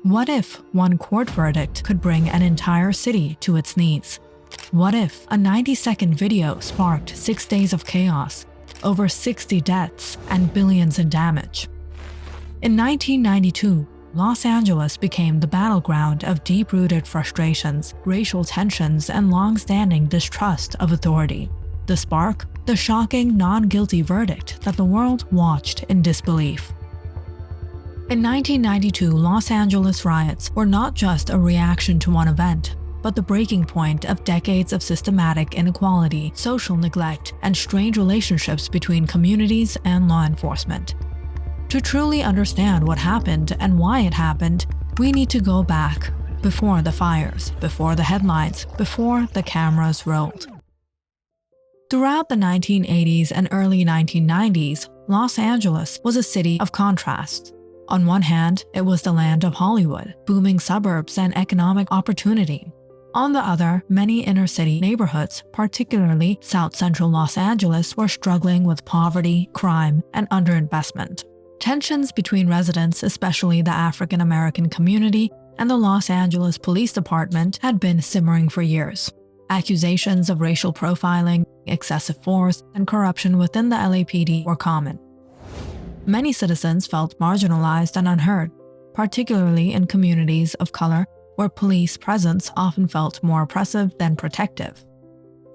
What if one court verdict could bring an entire city to its knees? What if a 90-second video sparked 6 days of chaos, over 60 deaths, and billions in damage? In 1992, Los Angeles became the battleground of deep-rooted frustrations, racial tensions, and long-standing distrust of authority. The spark? The shocking, non-guilty verdict that the world watched in disbelief. In 1992, Los Angeles riots were not just a reaction to one event, but the breaking point of decades of systematic inequality, social neglect, and strained relationships between communities and law enforcement. To truly understand what happened and why it happened, we need to go back, before the fires, before the headlines, before the cameras rolled. Throughout the 1980s and early 1990s, Los Angeles was a city of contrasts. On one hand, it was the land of Hollywood, booming suburbs, and economic opportunity. On the other, many inner-city neighborhoods, particularly South Central Los Angeles, were struggling with poverty, crime, and underinvestment. Tensions between residents, especially the African American community, and the Los Angeles Police Department had been simmering for years. Accusations of racial profiling, excessive force, and corruption within the LAPD were common. Many citizens felt marginalized and unheard, particularly in communities of color where police presence often felt more oppressive than protective.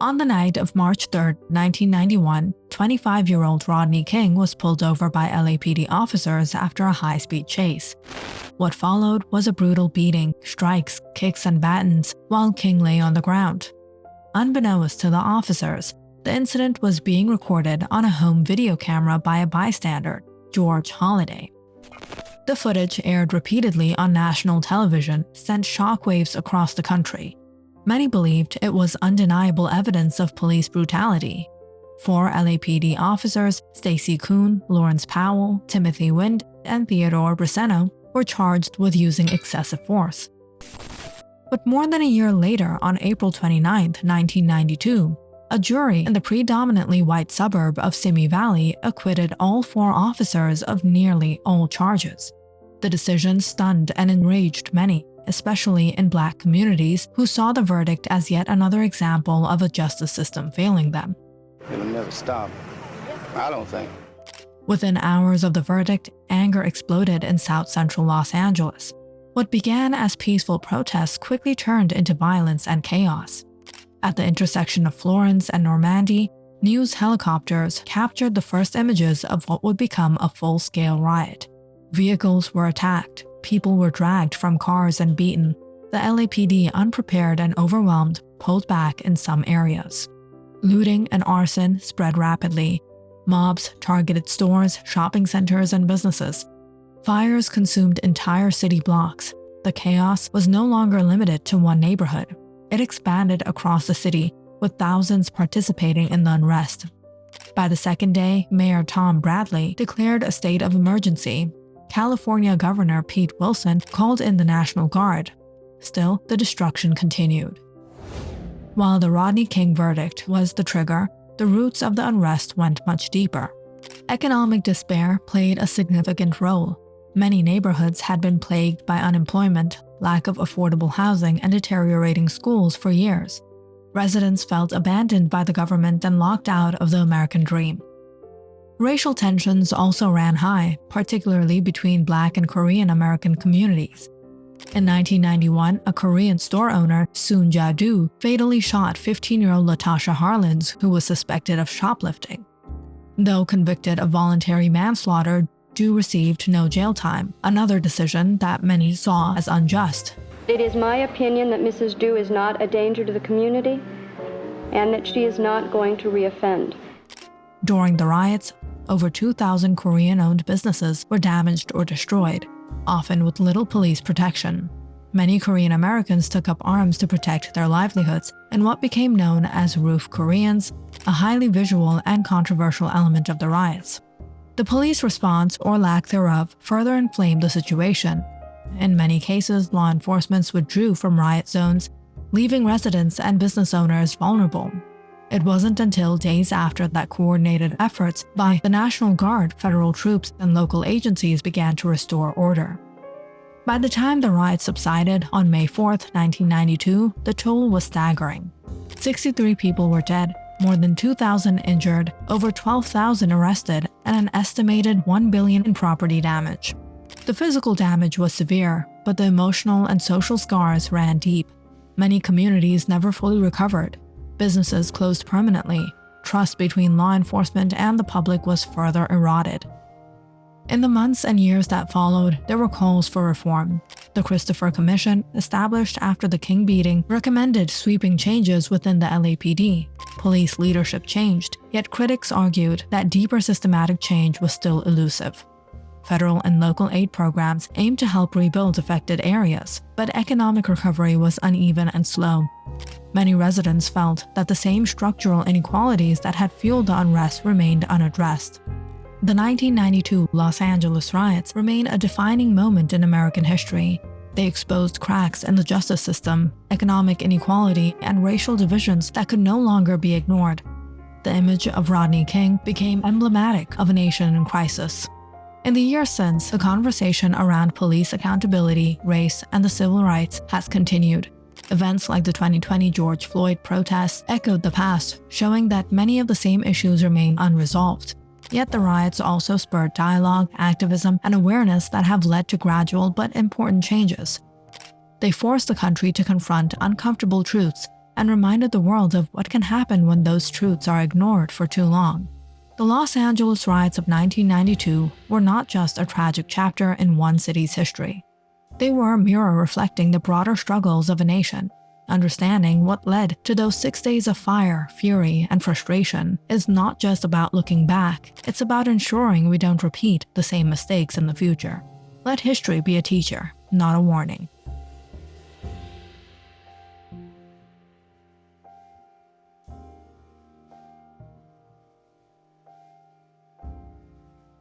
On the night of March 3, 1991, 25-year-old Rodney King was pulled over by LAPD officers after a high-speed chase. What followed was a brutal beating, strikes, kicks, and batons while King lay on the ground. Unbeknownst to the officers, the incident was being recorded on a home video camera by a bystander, George Holliday. The footage, aired repeatedly on national television, sent shockwaves across the country. Many believed it was undeniable evidence of police brutality. 4 LAPD officers, Stacy Kuhn, Lawrence Powell, Timothy Wind, and Theodore Briseno, were charged with using excessive force. But more than a year later, on April 29, 1992, a jury in the predominantly white suburb of Simi Valley acquitted all 4 officers of nearly all charges. The decision stunned and enraged many, especially in Black communities who saw the verdict as yet another example of a justice system failing them. It'll never stop. I don't think. Within hours of the verdict, anger exploded in South Central Los Angeles. What began as peaceful protests quickly turned into violence and chaos. At the intersection of Florence and Normandy, news helicopters captured the first images of what would become a full-scale riot. Vehicles were attacked, people were dragged from cars and beaten. The LAPD, unprepared and overwhelmed, pulled back in some areas. Looting and arson spread rapidly. Mobs targeted stores, shopping centers, and businesses. Fires consumed entire city blocks. The chaos was no longer limited to one neighborhood. It expanded across the city, with thousands participating in the unrest. By the second day, Mayor Tom Bradley declared a state of emergency. California Governor Pete Wilson called in the National Guard. Still, the destruction continued. While the Rodney King verdict was the trigger, the roots of the unrest went much deeper. Economic despair played a significant role. Many neighborhoods had been plagued by unemployment, lack of affordable housing, and deteriorating schools for years. Residents felt abandoned by the government and locked out of the American dream. Racial tensions also ran high, particularly between Black and Korean American communities. In 1991, a Korean store owner, Soon Ja-do, fatally shot 15-year-old Latasha Harlins, who was suspected of shoplifting. Though convicted of voluntary manslaughter, Du received no jail time, another decision that many saw as unjust. It is my opinion that Mrs. Du is not a danger to the community and that she is not going to reoffend. During the riots, over 2,000 Korean-owned businesses were damaged or destroyed, often with little police protection. Many Korean Americans took up arms to protect their livelihoods in what became known as Roof Koreans, a highly visual and controversial element of the riots. The police response, or lack thereof, further inflamed the situation. In many cases, law enforcement withdrew from riot zones, leaving residents and business owners vulnerable. It wasn't until days after that coordinated efforts by the National Guard, federal troops, and local agencies began to restore order. By the time the riots subsided on May 4, 1992, the toll was staggering. 63 people were dead, more than 2,000 injured, over 12,000 arrested, and an estimated $1 billion in property damage. The physical damage was severe, but the emotional and social scars ran deep. Many communities never fully recovered. Businesses closed permanently. Trust between law enforcement and the public was further eroded. In the months and years that followed, there were calls for reform. The Christopher Commission, established after the King beating, recommended sweeping changes within the LAPD. Police leadership changed, yet critics argued that deeper systematic change was still elusive. Federal and local aid programs aimed to help rebuild affected areas, but economic recovery was uneven and slow. Many residents felt that the same structural inequalities that had fueled the unrest remained unaddressed. The 1992 Los Angeles riots remain a defining moment in American history. They exposed cracks in the justice system, economic inequality, and racial divisions that could no longer be ignored. The image of Rodney King became emblematic of a nation in crisis. In the years since, the conversation around police accountability, race, and the civil rights has continued. Events like the 2020 George Floyd protests echoed the past, showing that many of the same issues remain unresolved. Yet the riots also spurred dialogue, activism, and awareness that have led to gradual but important changes. They forced the country to confront uncomfortable truths and reminded the world of what can happen when those truths are ignored for too long. The Los Angeles riots of 1992 were not just a tragic chapter in one city's history. They were a mirror reflecting the broader struggles of a nation. Understanding what led to those 6 days of fire, fury, and frustration is not just about looking back, it's about ensuring we don't repeat the same mistakes in the future. Let history be a teacher, not a warning.